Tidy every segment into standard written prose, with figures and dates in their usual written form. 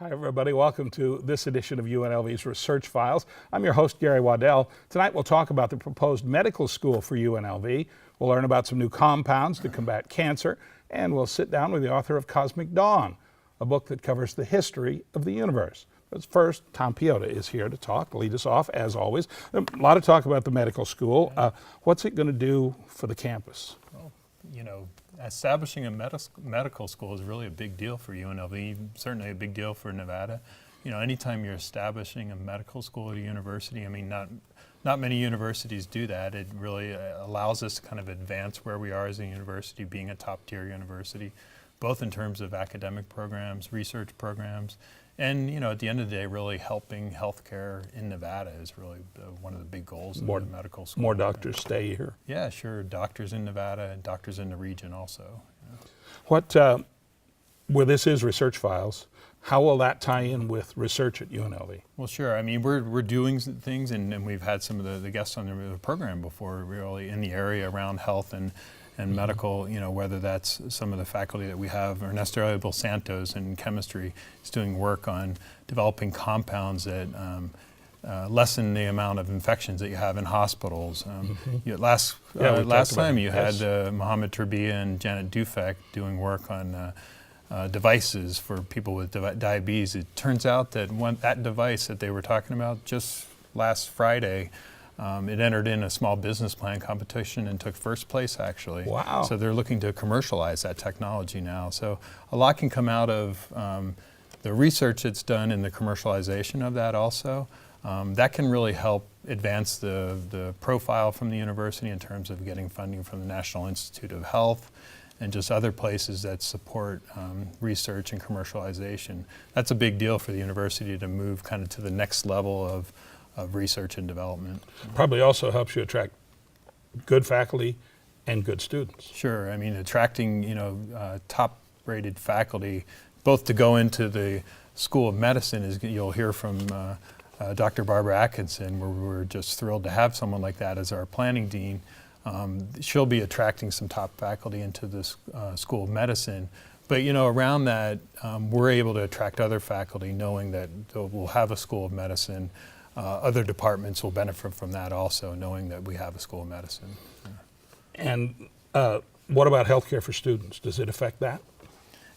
Hi, everybody. Welcome to this edition of UNLV's Research Files. I'm your host, Gary Waddell. Tonight, we'll talk about the proposed medical school for UNLV. We'll learn about some new compounds to combat cancer, and we'll sit down with the author of Cosmic Dawn, a book that covers the history of the universe. But first, Tom Piechota is here to lead us off, as always. A lot of talk about the medical school. What's it going to do for the campus? Well, you know, establishing a medical school is really a big deal for UNLV, certainly a big deal for Nevada. You know, anytime you're establishing a medical school at a university, I mean, not many universities do that. It really allows us to kind of advance where we are as a university, being a top-tier university, both in terms of academic programs, research programs, and, you know, at the end of the day, really helping healthcare in Nevada is really one of the big goals of the medical school. More doctors stay here. Yeah, sure. Doctors in Nevada and doctors in the region also. Yeah. What, where this is Research Files, how will that tie in with research at UNLV? Well, sure. I mean, we're doing things, and we've had some of the guests on the program before, really in the area around health and medical, you know, whether that's some of the faculty that we have. Ernesto Abel Santos in chemistry is doing work on developing compounds that lessen the amount of infections that you have in hospitals. Last time you had Mohammed Turbia and Janet Dufek doing work on devices for people with diabetes. It turns out that that device that they were talking about just last Friday, it entered in a small business plan competition and took first place, actually. Wow. So they're looking to commercialize that technology now. So a lot can come out of the research that's done in the commercialization of that also. That can really help advance the profile from the university in terms of getting funding from the National Institute of Health and just other places that support research and commercialization. That's a big deal for the university to move kind of to the next level of research and development. Probably also helps you attract good faculty and good students. Sure. I mean, attracting, you know, top-rated faculty, both to go into the School of Medicine, is you'll hear from Dr. Barbara Atkinson, where we're just thrilled to have someone like that as our planning dean. She'll be attracting some top faculty into this School of Medicine. But, you know, around that, we're able to attract other faculty, knowing that we'll have a School of Medicine. Other departments will benefit from that also, knowing that we have a School of Medicine. Yeah. And what about healthcare for students? Does it affect that?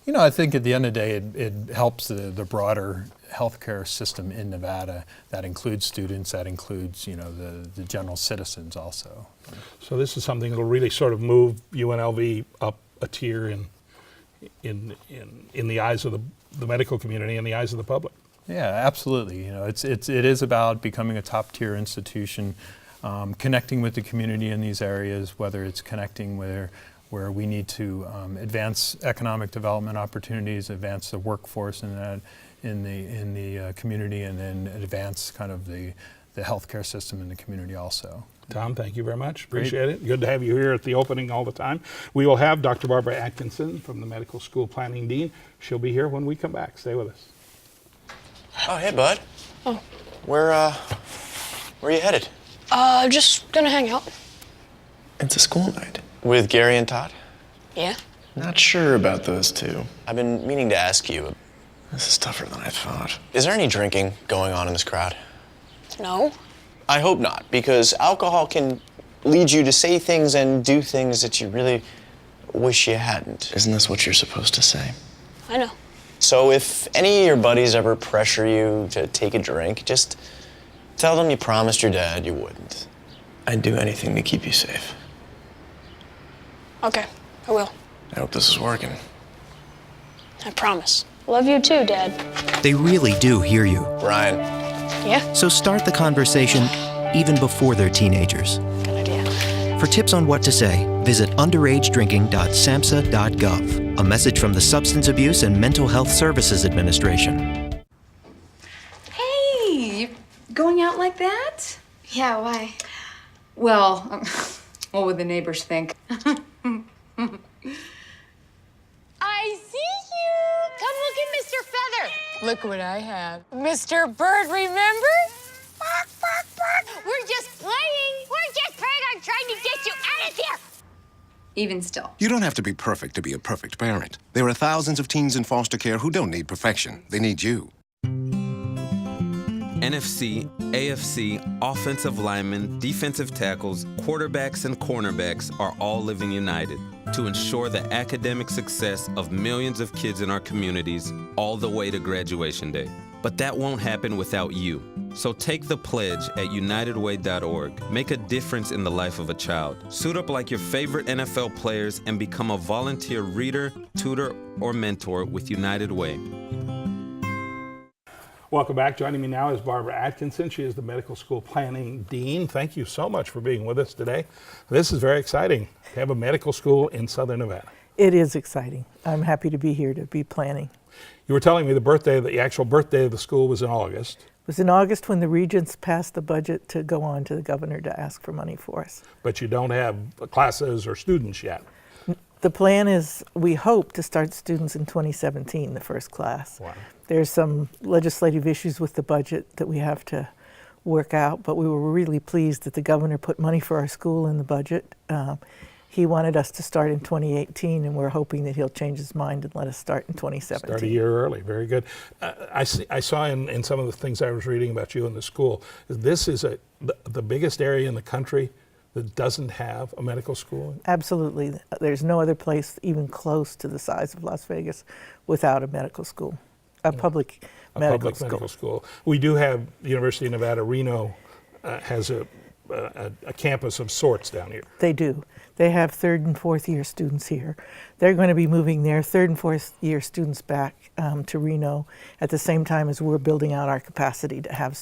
You know, I think at the end of the day, it helps the broader healthcare system in Nevada. That includes students, that includes, you know, the general citizens also. So this is something that will really sort of move UNLV up a tier in the eyes of the medical community and the eyes of the public. Yeah, absolutely. You know, it is about becoming a top-tier institution, connecting with the community in these areas, whether it's connecting where we need to advance economic development opportunities, advance the workforce in the community, and then advance kind of the healthcare system in the community also. Tom, thank you very much. Appreciate it. Good to have you here at the opening all the time. We will have Dr. Barbara Atkinson from the Medical School Planning Dean. She'll be here when we come back. Stay with us. Oh, hey, bud. Oh. Where are you headed? Just gonna hang out. It's a school night. With Gary and Todd? Yeah? Not sure about those two. I've been meaning to ask you. This is tougher than I thought. Is there any drinking going on in this crowd? No. I hope not, because alcohol can lead you to say things and do things that you really wish you hadn't. Isn't this what you're supposed to say? I know. So if any of your buddies ever pressure you to take a drink, just tell them you promised your dad you wouldn't. I'd do anything to keep you safe. Okay, I will. I hope this is working. I promise. Love you too, Dad. They really do hear you. Bryan. Yeah? So start the conversation even before they're teenagers. Good idea. For tips on what to say, visit underagedrinking.samhsa.gov. A message from the Substance Abuse and Mental Health Services Administration. Hey, you going out like that? Yeah, why? Well, what would the neighbors think? I see you! Come look at Mr. Feather. Look what I have. Mr. Bird, remember? Bark, bark, bark. We're just playing. We're just playing on trying to get you out of here. even still. You don't have to be perfect to be a perfect parent. There are thousands of teens in foster care who don't need perfection. They need you. NFC, AFC, offensive linemen, defensive tackles, quarterbacks, and cornerbacks are all living united to ensure the academic success of millions of kids in our communities all the way to graduation day. But that won't happen without you. So take the pledge at unitedway.org. Make a difference in the life of a child. Suit up like your favorite NFL players and become a volunteer reader, tutor, or mentor with United Way. Welcome back. Joining me now is Barbara Atkinson. She is the Medical School Planning Dean. Thank you so much for being with us today. This is very exciting. We have a medical school in Southern Nevada. It is exciting. I'm happy to be here to be planning. You were telling me the actual birthday of the school was in August. It was in August when the regents passed the budget to go on to the governor to ask for money for us. But you don't have classes or students yet. The plan is we hope to start students in 2017, the first class. Wow. There's some legislative issues with the budget that we have to work out, but we were really pleased that the governor put money for our school in the budget. He wanted us to start in 2018, and we're hoping that he'll change his mind and let us start in 2017. Start a year early. Very good. I saw in some of the things I was reading about you in the school, this is the biggest area in the country that doesn't have a medical school? Absolutely. There's no other place even close to the size of Las Vegas without a medical school, a public medical school. We do have the University of Nevada, Reno has a campus of sorts down here. They do. They have third and fourth year students here. They're going to be moving their third and fourth year students back to Reno at the same time as we're building out our capacity to have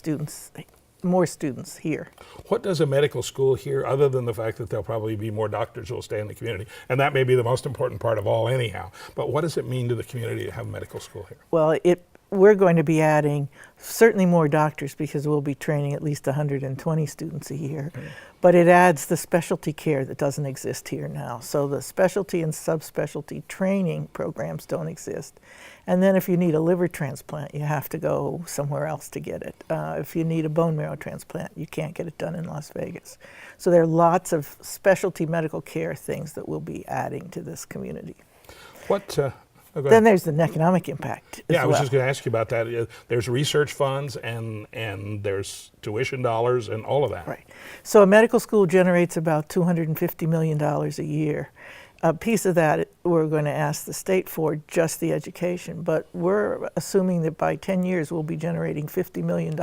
more students here. What does a medical school here, other than the fact that there'll probably be more doctors who will stay in the community, and that may be the most important part of all anyhow, but what does it mean to the community to have a medical school here? Well, we're going to be adding certainly more doctors because we'll be training at least 120 students a year, but it adds the specialty care that doesn't exist here now. So the specialty and subspecialty training programs don't exist. And then if you need a liver transplant, you have to go somewhere else to get it. If you need a bone marrow transplant, you can't get it done in Las Vegas. So there are lots of specialty medical care things that we'll be adding to this community. Then there's the economic impact as I was well. just going to ask you about that. There's research funds and there's tuition dollars and all of that. Right. So a medical school generates about $250 million a year. A piece of that we're going to ask the state for, just the education, but we're assuming that by 10 years we'll be generating $50 million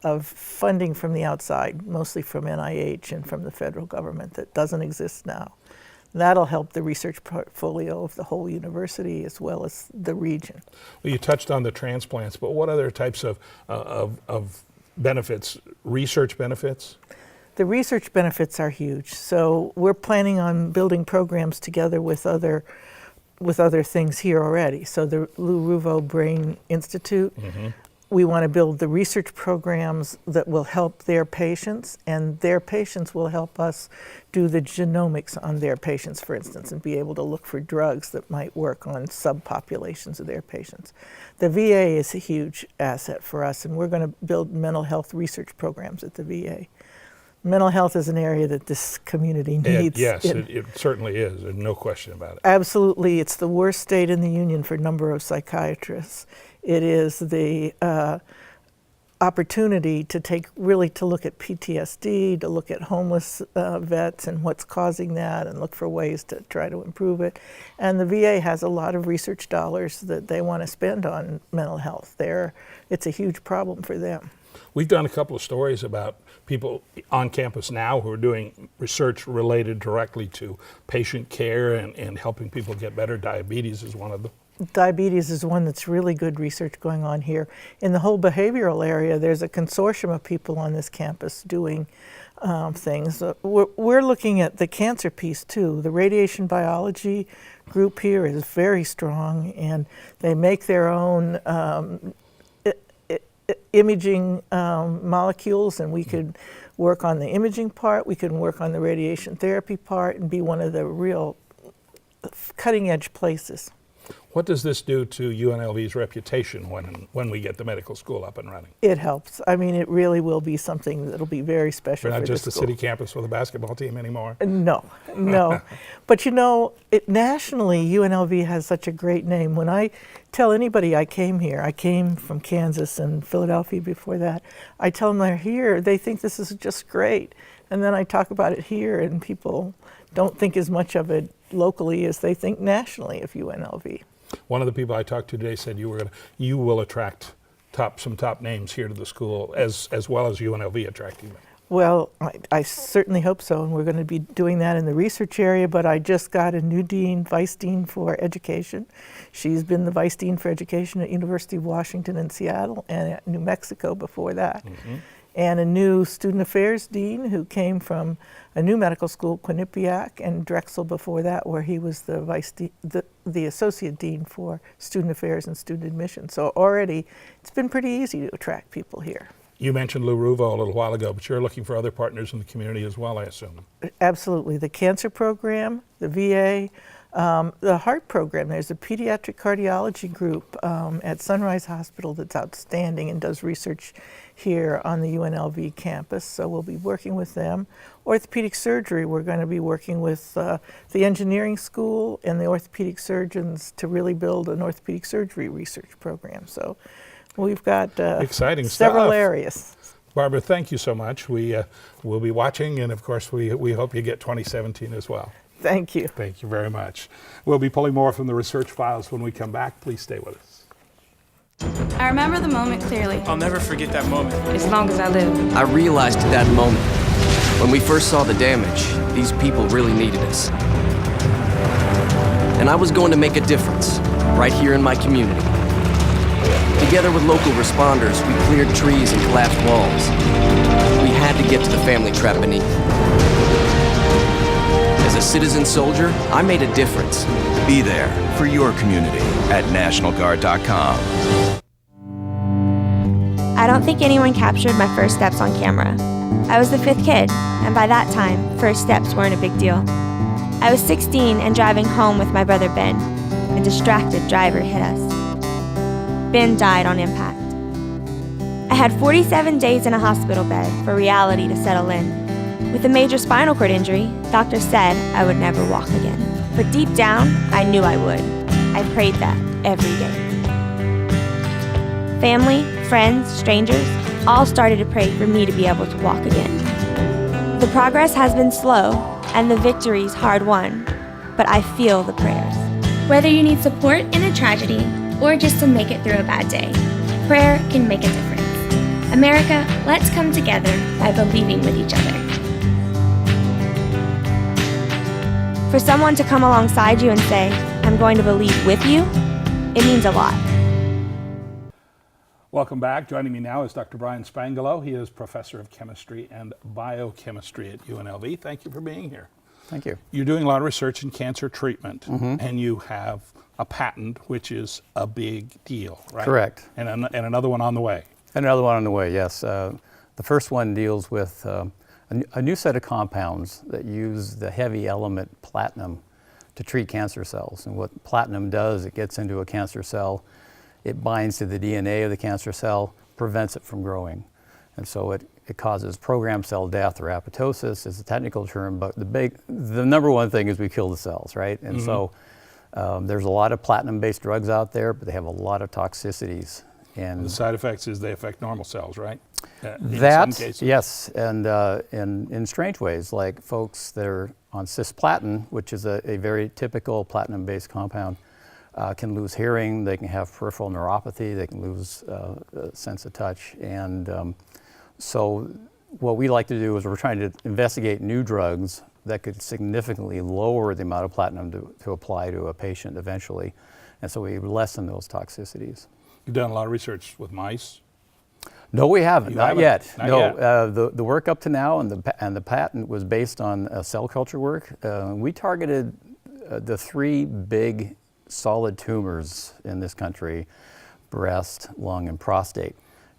of funding from the outside, mostly from NIH and from the federal government that doesn't exist now. That'll help the research portfolio of the whole university as well as the region. Well, you touched on the transplants, but what other types of benefits, research benefits? The research benefits are huge. So we're planning on building programs together with other things here already. So the Lou Ruvo Brain Institute, we want to build the research programs that will help their patients, and their patients will help us do the genomics on their patients, for instance, and be able to look for drugs that might work on subpopulations of their patients. The VA is a huge asset for us, and we're going to build mental health research programs at the VA. Mental health is an area that this community needs. It certainly is, no question about it. Absolutely. It's the worst state in the union for number of psychiatrists. It is the opportunity to look at PTSD, to look at homeless vets and what's causing that, and look for ways to try to improve it. And the VA has a lot of research dollars that they want to spend on mental health. It's a huge problem for them. We've done a couple of stories about people on campus now who are doing research related directly to patient care and helping people get better. Diabetes is one of them. Diabetes is one that's really good research going on here. In the whole behavioral area, there's a consortium of people on this campus doing things. We're looking at the cancer piece too. The radiation biology group here is very strong, and they make their own imaging molecules, and we could work on the imaging part, we can work on the radiation therapy part, and be one of the real cutting edge places. What does this do to UNLV's reputation when we get the medical school up and running? It helps. I mean, it really will be something that'll be very special We're for not the just a school. city campus with a basketball team anymore. No, no. But you know, nationally, UNLV has such a great name. When I tell anybody I came here, I came from Kansas and Philadelphia before that, I tell them they're here, they think this is just great. And then I talk about it here, and people don't think as much of it locally as they think nationally of UNLV. One of the people I talked to today said you will attract some top names here to the school as well as UNLV attracting them. Well, I certainly hope so, and we're going to be doing that in the research area, but I just got a new dean, vice dean for education. She's been the vice dean for education at University of Washington in Seattle and at New Mexico before that. Mm-hmm. And a new student affairs dean who came from a new medical school, Quinnipiac, and Drexel before that, where he was the associate dean for student affairs and student admission. So already it's been pretty easy to attract people here. You mentioned Lou Ruvo a little while ago, but you're looking for other partners in the community as well, I assume. Absolutely. The cancer program, the VA, the heart program. There's a pediatric cardiology group at Sunrise Hospital that's outstanding and does research here on the UNLV campus, so we'll be working with them. Orthopedic surgery, we're going to be working with the engineering school and the orthopedic surgeons to really build an orthopedic surgery research program. So we've got exciting several stuff. areas. Barbara, thank you so much. We'll be watching, and of course we hope you get 2017 as well. Thank you. Thank you very much. We'll be pulling more from the research files when we come back. Please stay with us. I remember the moment clearly. I'll never forget that moment. As long as I live. I realized at that moment, when we first saw the damage, these people really needed us. And I was going to make a difference, right here in my community. Together with local responders, we cleared trees and collapsed walls. We had to get to the family trapped beneath. As a citizen soldier, I made a difference. Be there for your community at NationalGuard.com. I don't think anyone captured my first steps on camera. I was the 5th kid, and by that time, first steps weren't a big deal. I was 16 and driving home with my brother Ben. A distracted driver hit us. Ben died on impact. I had 47 days in a hospital bed for reality to settle in. With a major spinal cord injury, doctors said I would never walk again. But deep down, I knew I would. I prayed that every day. Family, friends, strangers, all started to pray for me to be able to walk again. The progress has been slow, and the victories hard-won, but I feel the prayers. Whether you need support in a tragedy or just to make it through a bad day, prayer can make a difference. America, let's come together by believing with each other. For someone to come alongside you and say, I'm going to believe with you, it means a lot. Welcome back. Joining me now is Dr. Bryan Spangelo. He is Professor of Chemistry and Biochemistry at UNLV. Thank you for being here. Thank you. You're doing a lot of research in cancer treatment, Mm-hmm. and you have a patent, which is a big deal, right? Correct. And another one on the way. Another one on the way, yes. The first one deals with a new set of compounds that use the heavy element platinum to treat cancer cells. And what platinum does, it gets into a cancer cell, it binds to the DNA of the cancer cell, prevents it from growing. And so it causes programmed cell death, or apoptosis is a technical term, but the number one thing is we kill the cells, right? And Mm-hmm. so there's a lot of platinum-based drugs out there, but they have a lot of toxicities. And the side effects is they affect normal cells, right? In that, some cases. yes, and in strange ways, like folks that are on cisplatin, which is a very typical platinum-based compound, can lose hearing, they can have peripheral neuropathy, they can lose sense of touch. And so what we like to do is we're trying to investigate new drugs that could significantly lower the amount of platinum to apply to a patient eventually. And so we lessen those toxicities. You've done a lot of research with mice. No, we haven't. Not yet. Not no, yet. The work up to now and the patent was based on cell culture work. We targeted the 3 big solid tumors in this country: breast, lung, and prostate.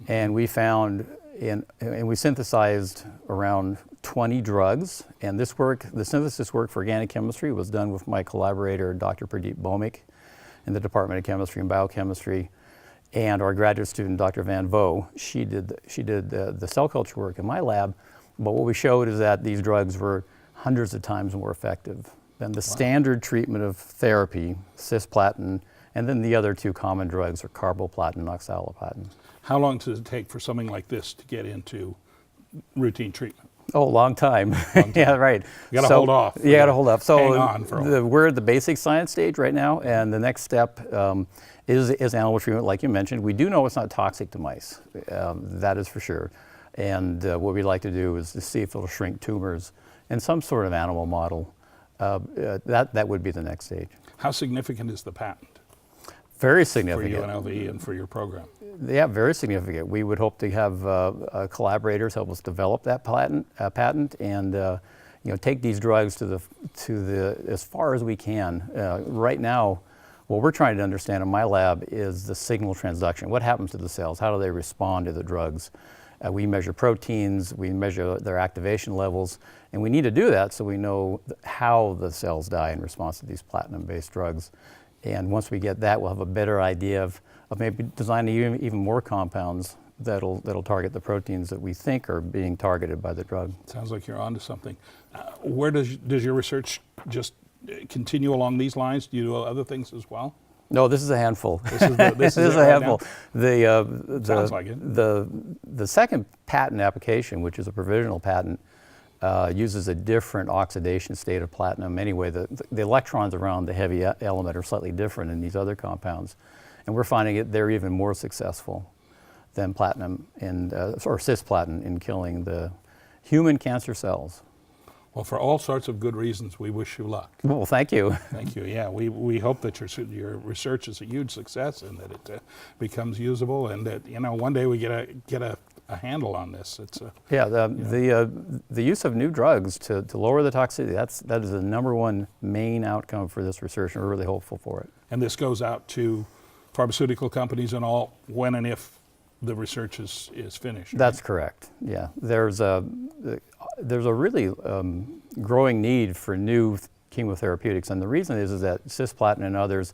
And we found and we synthesized around 20 drugs. And this work, the synthesis work for organic chemistry, was done with my collaborator, Dr. Pradeep Bhowmik. in the Department of Chemistry and Biochemistry. And our graduate student, Dr. Van Vo, she did the cell culture work in my lab. But what we showed is that these drugs were hundreds of times more effective than the standard treatment of therapy, cisplatin, and then the other two common drugs are carboplatin and oxaliplatin. How long does it take for something like this to get into routine treatment? Oh, long time. Yeah, right. You got to hold off. You got to hold off. So hang on for a while. we're at the basic science stage right now, and the next step is animal treatment, like you mentioned. We do know it's not toxic to mice. That is for sure. And what we'd like to do is to see if it'll shrink tumors in some sort of animal model. That would be the next stage. How significant is the patent? Very significant. For UNLV and for your program? Yeah, very significant. We would hope to have collaborators help us develop that patent and take these drugs to the as far as we can. Right now, what we're trying to understand in my lab is the signal transduction. What happens to the cells? How do they respond to the drugs? We measure proteins, we measure their activation levels, and we need to do that so we know how the cells die in response to these platinum-based drugs. And once we get that, we'll have a better idea of maybe designing even more compounds that'll target the proteins that we think are being targeted by the drug. Sounds like you're onto something. Where does your research just continue along these lines? Do you do other things as well? No, this is a handful. This is a handful. Sounds like it. The second patent application, which is a provisional patent, uses a different oxidation state of platinum. Anyway, the electrons around the heavy element are slightly different in these other compounds. And we're finding they're even more successful than platinum or cisplatin in killing the human cancer cells. Well, for all sorts of good reasons, we wish you luck. Well, thank you. Thank you. Yeah, we hope that your research is a huge success and that it becomes usable, and that one day we get a handle on this. The use of new drugs to lower the toxicity, that is the #1 main outcome for this research, and we're really hopeful for it. And this goes out to pharmaceutical companies and all when and if the research is finished. That's correct. Yeah, there's a really growing need for new chemotherapeutics, and the reason is that cisplatin and others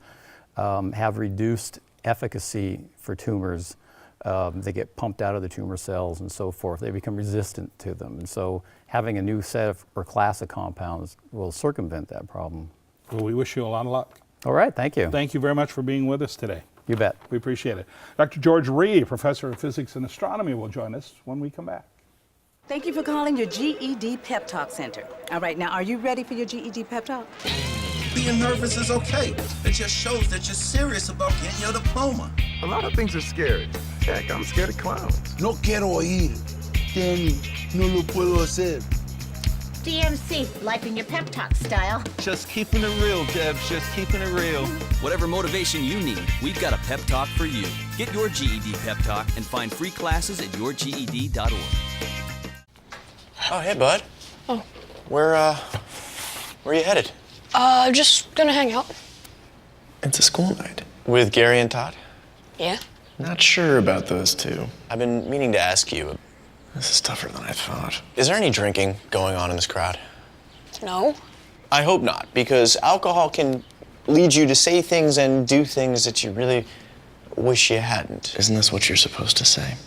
have reduced efficacy for tumors. They get pumped out of the tumor cells and so forth. They become resistant to them, and so having a new set or class of compounds will circumvent that problem. Well, we wish you a lot of luck. All right, thank you. Thank you very much for being with us today. You bet. We appreciate it. Dr. George Rhee, professor of physics and astronomy, will join us when we come back. Thank you for calling your GED Pep Talk Center. All right, now, are you ready for your GED Pep Talk? Being nervous is okay. It just shows that you're serious about getting your diploma. A lot of things are scary. Heck, I'm scared of clowns. No quiero ir. Danny, no lo puedo hacer. DMC, life in your pep talk style. Just keeping it real, Debs, just keeping it real. Whatever motivation you need, we've got a pep talk for you. Get your GED pep talk and find free classes at yourged.org. Oh, hey, bud. Oh. Where are you headed? Just gonna hang out. It's a school night. With Gary and Todd? Yeah? Not sure about those two. I've been meaning to ask you. This is tougher than I thought. Is there any drinking going on in this crowd? No. I hope not, because alcohol can lead you to say things and do things that you really wish you hadn't. Isn't this what you're supposed to say?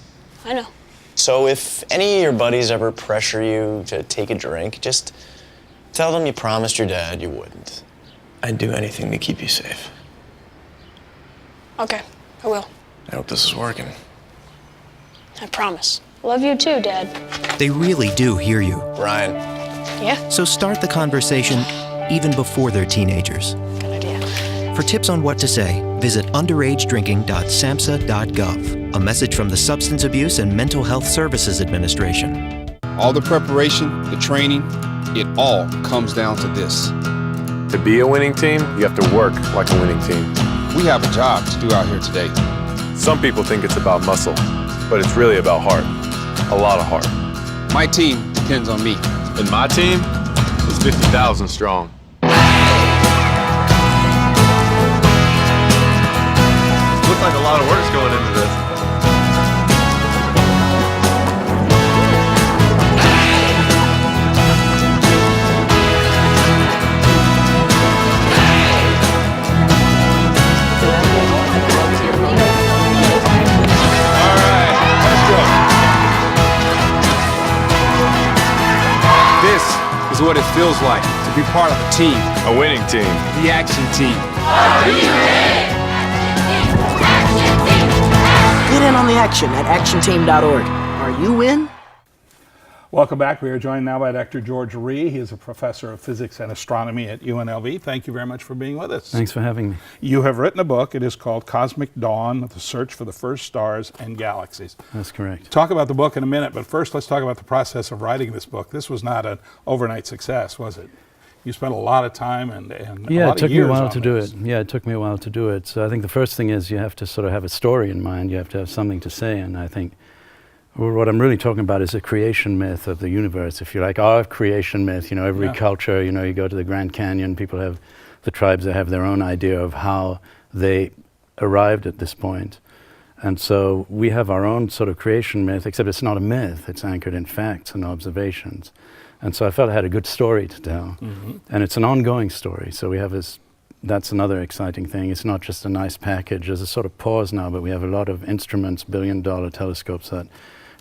I know. So if any of your buddies ever pressure you to take a drink, just tell them you promised your dad you wouldn't. I'd do anything to keep you safe. Okay, I will. I hope this is working. I promise. Love you too, Dad. They really do hear you. Ryan. Yeah? So start the conversation even before they're teenagers. Good idea. For tips on what to say, visit underagedrinking.samhsa.gov. A message from the Substance Abuse and Mental Health Services Administration. All the preparation, the training, it all comes down to this. To be a winning team, you have to work like a winning team. We have a job to do out here today. Some people think it's about muscle, but it's really about heart. A lot of heart. My team depends on me. And my team is 50,000 strong. Looks like a lot of work's going into this. This is what it feels like to be part of a team. A winning team. The Action Team. Get in on the action at actionteam.org. Are you in? Welcome back. We are joined now by Dr. George Rhee. He is a professor of physics and astronomy at UNLV. Thank you very much for being with us. Thanks for having me. You have written a book. It is called Cosmic Dawn, The Search for the First Stars and Galaxies. That's correct. Talk about the book in a minute, but first let's talk about the process of writing this book. This was not an overnight success, was it? You spent a lot of time and a lot of years. Yeah, it took me a while on to do this. it. Yeah, it took me a while to do it. So I think the first thing is you have to sort of have a story in mind. You have to have something to say, and I think what I'm really talking about is a creation myth of the universe, if you like, our creation myth. You know, every culture, you know, you go to the Grand Canyon, people have, the tribes that have their own idea of how they arrived at this point. And so we have our own sort of creation myth, except it's not a myth, it's anchored in facts and observations. And so I felt I had a good story to tell. And it's an ongoing story, so we have this, that's another exciting thing. It's not just a nice package. There's a sort of pause now, but we have a lot of instruments, billion-dollar telescopes that,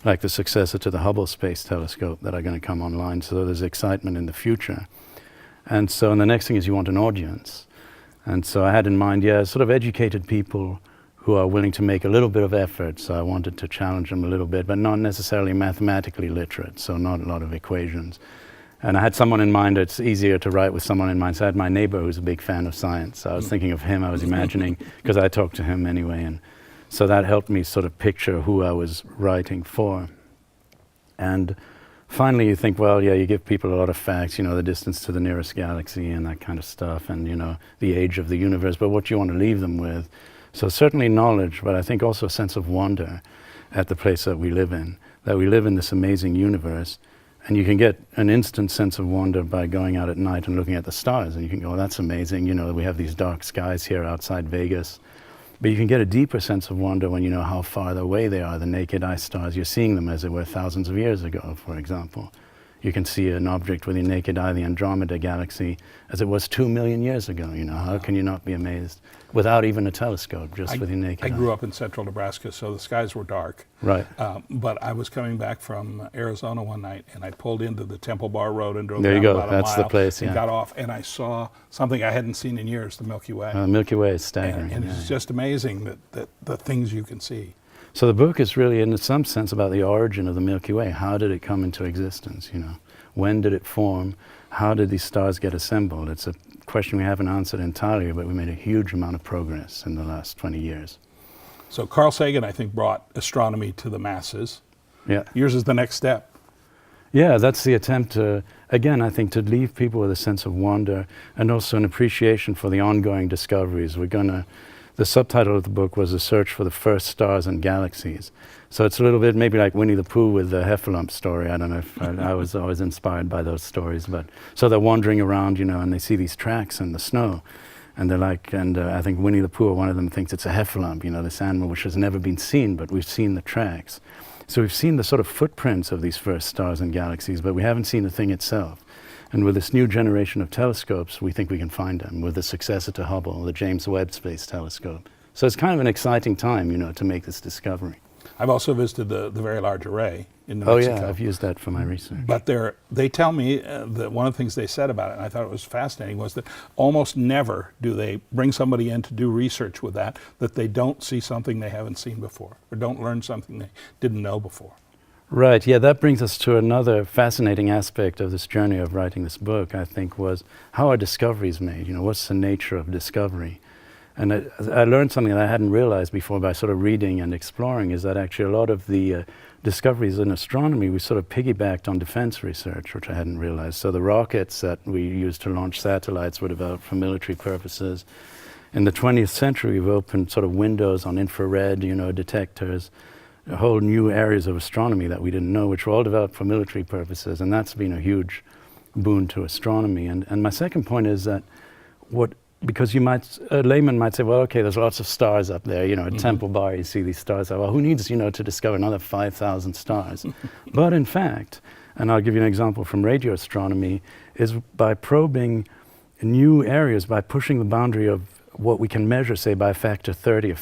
like the successor to the Hubble Space Telescope, that are going to come online. So there's excitement in the future. And so, and the next thing is you want an audience. And so I had in mind, sort of educated people who are willing to make a little bit of effort. So I wanted to challenge them a little bit, but not necessarily mathematically literate, so not a lot of equations. And I had someone in mind. It's easier to write with someone in mind. So I had my neighbor who's a big fan of science. So I was thinking of him, I was imagining, because I talked to him anyway. And so that helped me sort of picture who I was writing for. And finally you think, well, yeah, you give people a lot of facts, you know, the distance to the nearest galaxy and that kind of stuff, and, you know, the age of the universe, but what do you want to leave them with? So certainly knowledge, but I think also a sense of wonder at the place that we live in this amazing universe. And you can get an instant sense of wonder by going out at night and looking at the stars, and you can go, oh, that's amazing, you know, we have these dark skies here outside Vegas. But you can get a deeper sense of wonder when you know how far away they are, the naked eye stars. You're seeing them as they were thousands of years ago, for example. You can see an object with your naked eye, the Andromeda galaxy, as it was 2 million years ago. You know, how can you not be amazed without even a telescope, just with your naked eye? I grew up in central Nebraska, so the skies were dark. Right. But I was coming back from Arizona one night, and I pulled into the Temple Bar Road and drove there down you go. about That's a mile the place, and got off, and I saw something I hadn't seen in years, the Milky Way. The Milky Way is staggering. And it's just amazing that the things you can see. So the book is really, in some sense, about the origin of the Milky Way. How did it come into existence, you know? When did it form? How did these stars get assembled? It's a question we haven't answered entirely, but we made a huge amount of progress in the last 20 years. So Carl Sagan, I think, brought astronomy to the masses. Yeah. Yours is the next step. Yeah, that's the attempt to, again, I think, to leave people with a sense of wonder and also an appreciation for the ongoing discoveries. The subtitle of the book was The Search for the First Stars and Galaxies. So it's a little bit maybe like Winnie the Pooh with the Heffalump story. I don't know if I was always inspired by those stories. But so they're wandering around, you know, and they see these tracks in the snow. And they're like, I think Winnie the Pooh, one of them thinks it's a heffalump, you know, this animal which has never been seen, but we've seen the tracks. So we've seen the sort of footprints of these first stars and galaxies, but we haven't seen the thing itself. And with this new generation of telescopes, we think we can find them with the successor to Hubble, the James Webb Space Telescope. So it's kind of an exciting time, you know, to make this discovery. I've also visited the Very Large Array in New Mexico. Oh yeah, I've used that for my research. But they tell me that one of the things they said about it, and I thought it was fascinating, was that almost never do they bring somebody in to do research with that they don't see something they haven't seen before, or don't learn something they didn't know before. Right, yeah, that brings us to another fascinating aspect of this journey of writing this book, I think, was how are discoveries made? You know, what's the nature of discovery? And I learned something that I hadn't realized before by sort of reading and exploring, is that actually a lot of the discoveries in astronomy, we sort of piggybacked on defense research, which I hadn't realized. So the rockets that we used to launch satellites were developed for military purposes. In the 20th century, we've opened sort of windows on infrared, you know, detectors, whole new areas of astronomy that we didn't know, which were all developed for military purposes, and that's been a huge boon to astronomy. And my second point is that because a layman might say, well, okay, there's lots of stars up there, you know, at Temple Bar you see these stars. Well, who needs, you know, to discover another 5,000 stars? But in fact, and I'll give you an example from radio astronomy, is by probing new areas, by pushing the boundary of what we can measure, say, by a factor 30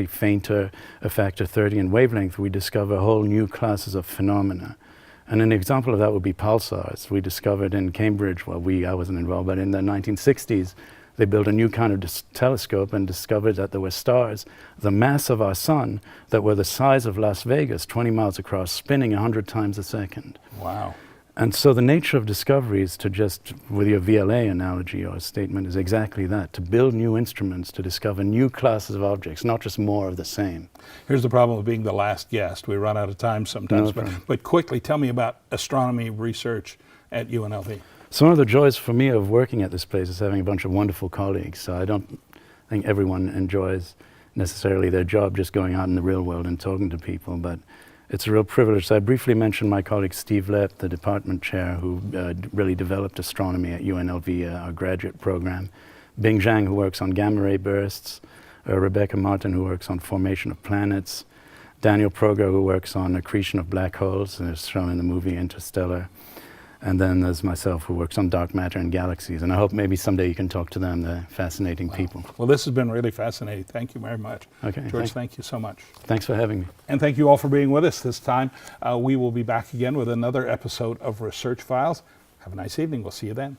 fainter, a factor 30 in wavelength, we discover whole new classes of phenomena. And an example of that would be pulsars. We discovered in Cambridge, well, I wasn't involved, but in the 1960s, they built a new kind of telescope and discovered that there were stars the mass of our sun that were the size of Las Vegas, 20 miles across, spinning 100 times a second. Wow. And so the nature of discoveries, to just, with your VLA analogy or statement, is exactly that, to build new instruments, to discover new classes of objects, not just more of the same. Here's the problem with being the last guest. We run out of time sometimes, No but quickly, tell me about astronomy research at UNLV. So one of the joys for me of working at this place is having a bunch of wonderful colleagues. So I don't think everyone enjoys necessarily their job just going out in the real world and talking to people, but it's a real privilege. So I briefly mentioned my colleague Steve Lepp, the department chair, who really developed astronomy at UNLV, our graduate program. Bing Zhang, who works on gamma ray bursts. Rebecca Martin, who works on formation of planets. Daniel Proger, who works on accretion of black holes, and is shown in the movie Interstellar. And then there's myself, who works on dark matter and galaxies. And I hope maybe someday you can talk to them. They're fascinating people. Well, this has been really fascinating. Thank you very much. Okay, George, thank you so much. Thanks for having me. And thank you all for being with us this time. We will be back again with another episode of Research Files. Have a nice evening. We'll see you then.